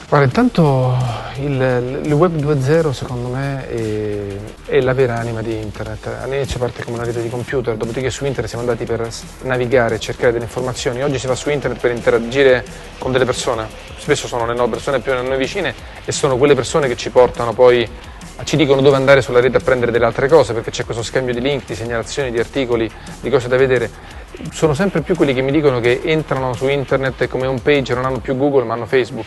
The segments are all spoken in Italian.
Guarda, intanto il web 2.0 secondo me è la vera anima di internet. All'inizio parte come una rete di computer, dopodiché su internet siamo andati per navigare e cercare delle informazioni. Oggi si va su internet per interagire con delle persone, spesso sono le persone più a noi vicine e sono quelle persone che ci portano poi, ci dicono dove andare sulla rete a prendere delle altre cose, perché c'è questo scambio di link, di segnalazioni, di articoli, di cose da vedere. Sono sempre più quelli che mi dicono che entrano su internet e come home page non hanno più Google ma hanno Facebook,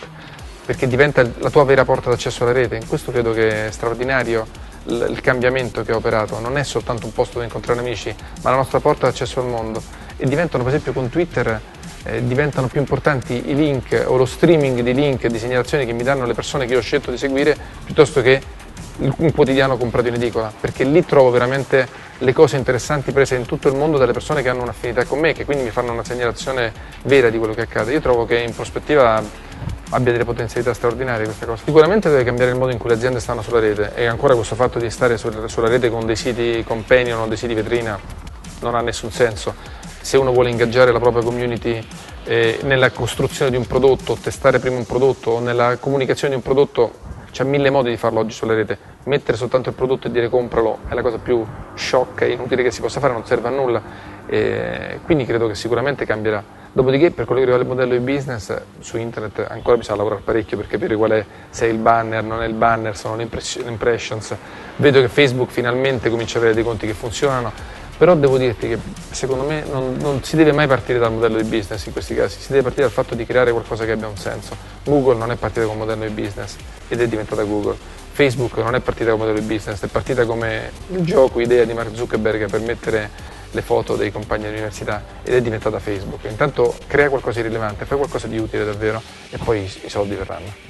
perché diventa la tua vera porta d'accesso alla rete. In questo credo che è straordinario il cambiamento che ha operato, non è soltanto un posto dove incontrare amici, ma la nostra porta d'accesso al mondo. E diventano, per esempio con Twitter, diventano più importanti i link o lo streaming di link e di segnalazioni che mi danno le persone che io ho scelto di seguire, piuttosto che un quotidiano comprato in edicola, perché lì trovo veramente le cose interessanti prese in tutto il mondo dalle persone che hanno un'affinità con me, che quindi mi fanno una segnalazione vera di quello che accade. Io trovo che in prospettiva abbia delle potenzialità straordinarie questa cosa. Sicuramente deve cambiare il modo in cui le aziende stanno sulla rete, e ancora questo fatto di stare sulla rete con dei siti companion o dei siti vetrina non ha nessun senso. Se uno vuole ingaggiare la propria community nella costruzione di un prodotto, testare prima un prodotto o nella comunicazione di un prodotto, c'è mille modi di farlo oggi sulla rete. Mettere soltanto il prodotto e dire compralo è la cosa più sciocca e inutile che si possa fare, non serve a nulla. Quindi credo che sicuramente cambierà. Dopodiché, per quello che riguarda il modello di business, su internet ancora bisogna lavorare parecchio per capire qual è, se è il banner, non è il banner, sono le impressions. Vedo che Facebook finalmente comincia ad avere dei conti che funzionano, però devo dirti che secondo me non si deve mai partire dal modello di business in questi casi, si deve partire dal fatto di creare qualcosa che abbia un senso. Google non è partita con un modello di business ed è diventata Google. Facebook non è partita con un modello di business, è partita come il gioco, idea di Mark Zuckerberg per mettere le foto dei compagni dell'università ed è diventata Facebook. Intanto crea qualcosa di rilevante, fai qualcosa di utile davvero e poi i soldi verranno.